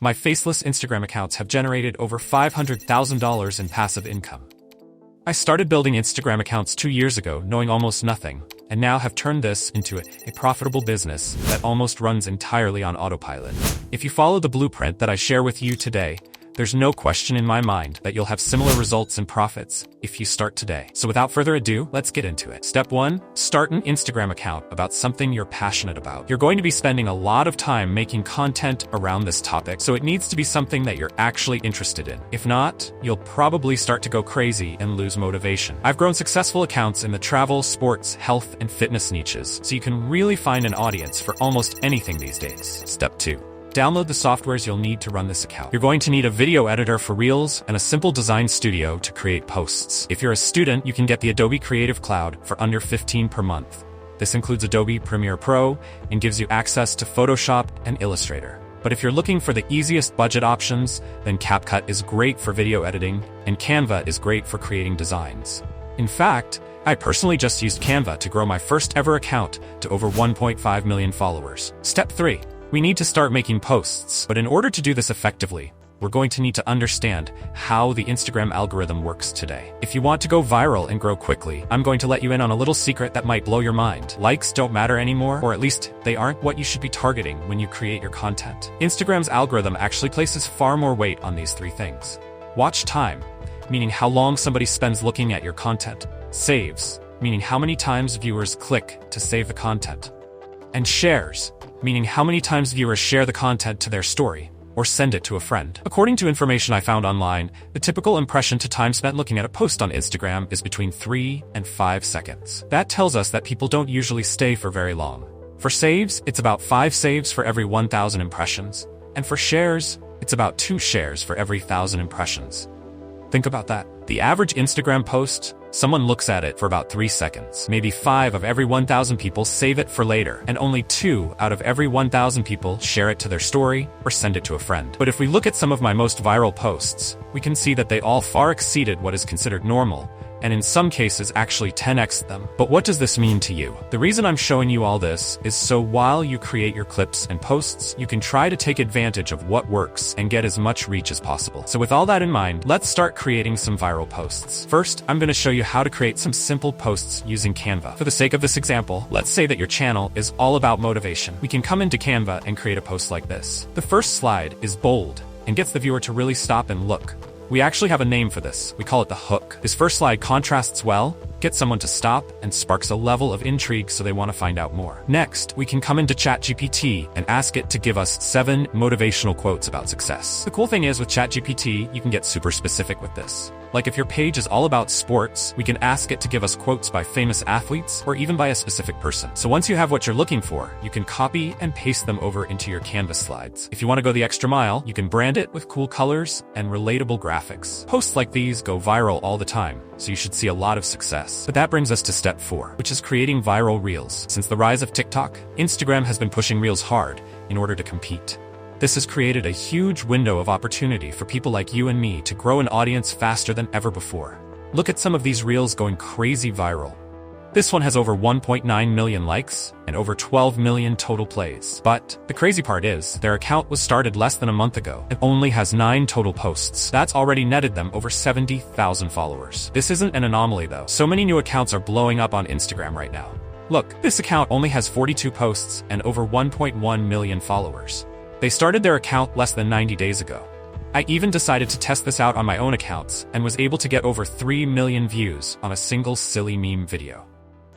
My Faceless Instagram accounts have generated over $500,000 in passive income. I started building Instagram accounts 2 years ago knowing almost nothing, and now have turned this into a profitable business that almost runs entirely on autopilot. If you follow the blueprint that I share with you today, there's no question in my mind that you'll have similar results and profits if you start today. So without further ado, let's get into it. Step 1. Start an Instagram account about something you're passionate about. You're going to be spending a lot of time making content around this topic, so it needs to be something that you're actually interested in. If not, you'll probably start to go crazy and lose motivation. I've grown successful accounts in the travel, sports, health, and fitness niches, so you can really find an audience for almost anything these days. Step 2. Download the softwares you'll need to run this account. You're going to need a video editor for Reels and a simple design studio to create posts. If you're a student, you can get the Adobe Creative Cloud for under $15 per month. This includes Adobe Premiere Pro and gives you access to Photoshop and Illustrator. But if you're looking for the easiest budget options, then CapCut is great for video editing and Canva is great for creating designs. In fact, I personally just used Canva to grow my first ever account to over 1.5 million followers. Step 3. We need to start making posts, but in order to do this effectively, we're going to need to understand how the Instagram algorithm works today. If you want to go viral and grow quickly, I'm going to let you in on a little secret that might blow your mind. Likes don't matter anymore, or at least they aren't what you should be targeting when you create your content. Instagram's algorithm actually places far more weight on these 3 things. Watch time, meaning how long somebody spends looking at your content. Saves, meaning how many times viewers click to save the content. And shares, meaning how many times viewers share the content to their story or send it to a friend. According to information I found online, the typical impression to time spent looking at a post on Instagram is between 3 and 5 seconds. That tells us that people don't usually stay for very long. For saves, it's about 5 saves for every 1,000 impressions, and for shares, it's about 2 shares for every 1,000 impressions. Think about that. The average Instagram post, someone looks at it for about 3 seconds. Maybe 5 of every 1,000 people save it for later, and only 2 out of every 1,000 people share it to their story or send it to a friend. But if we look at some of my most viral posts, we can see that they all far exceeded what is considered normal, and in some cases actually 10x them. But what does this mean to you? The reason I'm showing you all this is so while you create your clips and posts, you can try to take advantage of what works and get as much reach as possible. So with all that in mind, let's start creating some viral posts. First, I'm going to show you how to create some simple posts using Canva. For the sake of this example, let's say that your channel is all about motivation. We can come into Canva and create a post like this. The first slide is bold and gets the viewer to really stop and look. We actually have a name for this. We call it the hook. This first slide contrasts well, gets someone to stop, and sparks a level of intrigue so they want to find out more. Next, we can come into ChatGPT and ask it to give us 7 motivational quotes about success. The cool thing is with ChatGPT, you can get super specific with this. Like if your page is all about sports, we can ask it to give us quotes by famous athletes or even by a specific person. So once you have what you're looking for, you can copy and paste them over into your Canvas slides. If you want to go the extra mile, you can brand it with cool colors and relatable graphics. Posts like these go viral all the time, so you should see a lot of success. But that brings us to step 4, which is creating viral reels. Since the rise of TikTok, Instagram has been pushing reels hard in order to compete. This has created a huge window of opportunity for people like you and me to grow an audience faster than ever before. Look at some of these reels going crazy viral. This one has over 1.9 million likes and over 12 million total plays. But the crazy part is, their account was started less than a month ago and only has 9 total posts. That's already netted them over 70,000 followers. This isn't an anomaly though. So many new accounts are blowing up on Instagram right now. Look, this account only has 42 posts and over 1.1 million followers. They started their account less than 90 days ago. I even decided to test this out on my own accounts and was able to get over 3 million views on a single silly meme video.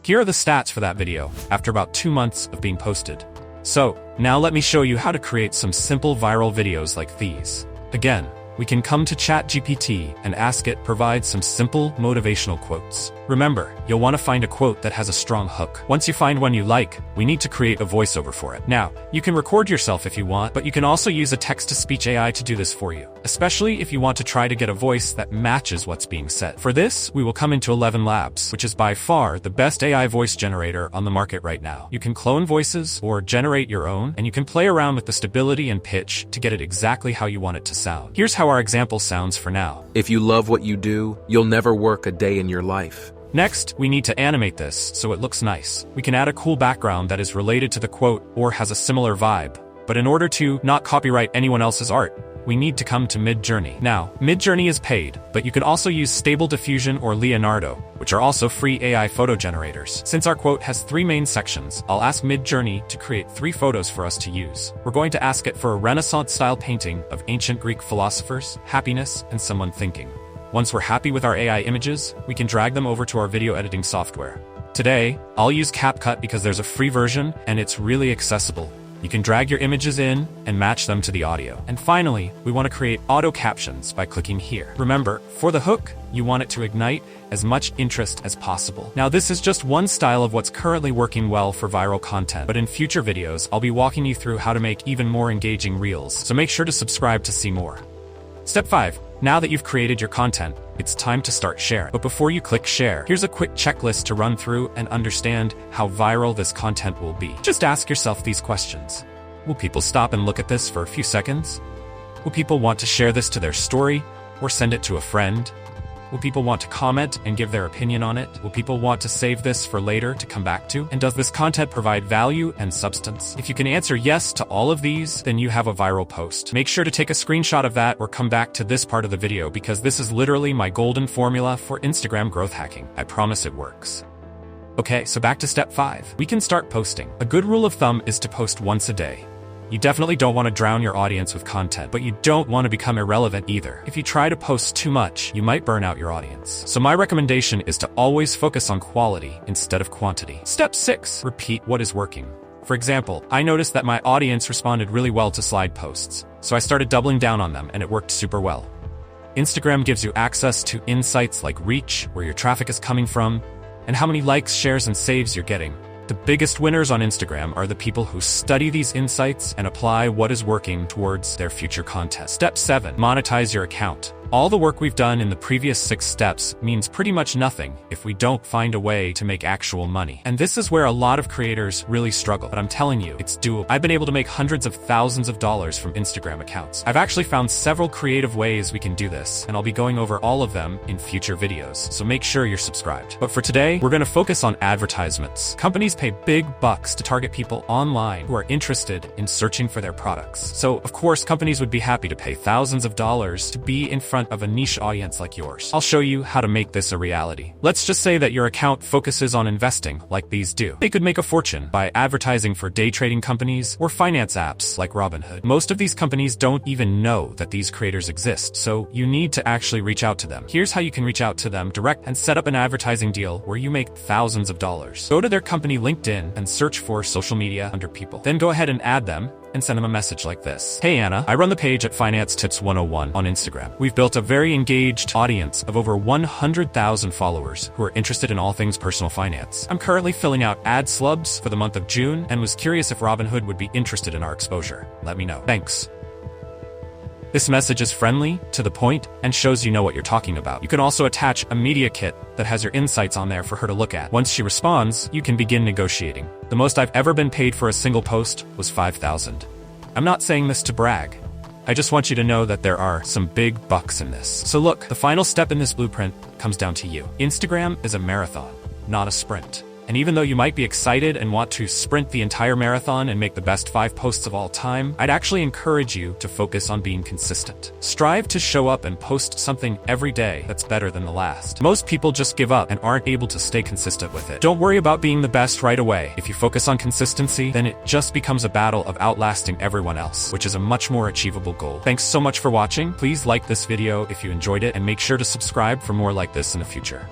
Here are the stats for that video after about 2 months of being posted. So, now let me show you how to create some simple viral videos like these. Again, we can come to ChatGPT and ask it provide some simple motivational quotes. Remember, you'll want to find a quote that has a strong hook. Once you find one you like, we need to create a voiceover for it. Now, you can record yourself if you want, but you can also use a text-to-speech AI to do this for you, especially if you want to try to get a voice that matches what's being said. For this, we will come into 11 Labs, which is by far the best AI voice generator on the market right now. You can clone voices or generate your own, and you can play around with the stability and pitch to get it exactly how you want it to sound. Here's how our example sounds for now. If you love what you do, you'll never work a day in your life. Next, we need to animate this so it looks nice. We can add a cool background that is related to the quote or has a similar vibe, But in order to not copyright anyone else's art, we need to come to MidJourney. Now, MidJourney is paid, but you can also use Stable Diffusion or Leonardo, which are also free AI photo generators. Since our quote has 3 main sections, I'll ask MidJourney to create 3 photos for us to use. We're going to ask it for a Renaissance-style painting of ancient Greek philosophers, happiness, and someone thinking. Once we're happy with our AI images, we can drag them over to our video editing software. Today, I'll use CapCut because there's a free version and it's really accessible. You can drag your images in and match them to the audio. And finally, we want to create auto captions by clicking here. Remember, for the hook, you want it to ignite as much interest as possible. Now, this is just one style of what's currently working well for viral content, but in future videos, I'll be walking you through how to make even more engaging reels, so make sure to subscribe to see more. Step 5. Now that you've created your content, it's time to start sharing. But before you click share, here's a quick checklist to run through and understand how viral this content will be. Just ask yourself these questions. Will people stop and look at this for a few seconds? Will people want to share this to their story or send it to a friend? Will people want to comment and give their opinion on it? Will people want to save this for later to come back to? And does this content provide value and substance? If you can answer yes to all of these, then you have a viral post. Make sure to take a screenshot of that or come back to this part of the video because this is literally my golden formula for Instagram growth hacking. I promise it works. Okay, so back to step 5. We can start posting. A good rule of thumb is to post once a day. You definitely don't want to drown your audience with content, but you don't want to become irrelevant either. If you try to post too much, you might burn out your audience. So my recommendation is to always focus on quality instead of quantity. Step 6. Repeat what is working. For example, I noticed that my audience responded really well to slide posts, so I started doubling down on them and it worked super well. Instagram gives you access to insights like reach, where your traffic is coming from, and how many likes, shares, and saves you're getting. The biggest winners on Instagram are the people who study these insights and apply what is working towards their future content. Step 7. Monetize your account. All the work we've done in the previous 6 steps means pretty much nothing if we don't find a way to make actual money. And this is where a lot of creators really struggle, but I'm telling you, it's doable. I've been able to make hundreds of thousands of dollars from Instagram accounts. I've actually found several creative ways we can do this, and I'll be going over all of them in future videos, so make sure you're subscribed. But for today, we're going to focus on advertisements. Companies pay big bucks to target people online who are interested in searching for their products. So, of course, companies would be happy to pay thousands of dollars to be in front of a niche audience like yours. I'll show you how to make this a reality. Let's just say that your account focuses on investing like these do. They could make a fortune by advertising for day trading companies or finance apps like Robinhood. Most of these companies don't even know that these creators exist, so you need to actually reach out to them. Here's how you can reach out to them direct and set up an advertising deal where you make thousands of dollars. Go to their company LinkedIn and search for social media under people. Then go ahead and add them and send them a message like this. Hey Anna, I run the page at Finance Tips 101 on Instagram. We've built a very engaged audience of over 100,000 followers who are interested in all things personal finance. I'm currently filling out ad slubs for the month of June and was curious if Robinhood would be interested in our exposure. Let me know. Thanks. This message is friendly, to the point, and shows you know what you're talking about. You can also attach a media kit that has your insights on there for her to look at. Once she responds, you can begin negotiating. The most I've ever been paid for a single post was $5,000. I'm not saying this to brag. I just want you to know that there are some big bucks in this. So look, the final step in this blueprint comes down to you. Instagram is a marathon, not a sprint. And even though you might be excited and want to sprint the entire marathon and make the best 5 posts of all time, I'd actually encourage you to focus on being consistent. Strive to show up and post something every day that's better than the last. Most people just give up and aren't able to stay consistent with it. Don't worry about being the best right away. If you focus on consistency, then it just becomes a battle of outlasting everyone else, which is a much more achievable goal. Thanks so much for watching. Please like this video if you enjoyed it and make sure to subscribe for more like this in the future.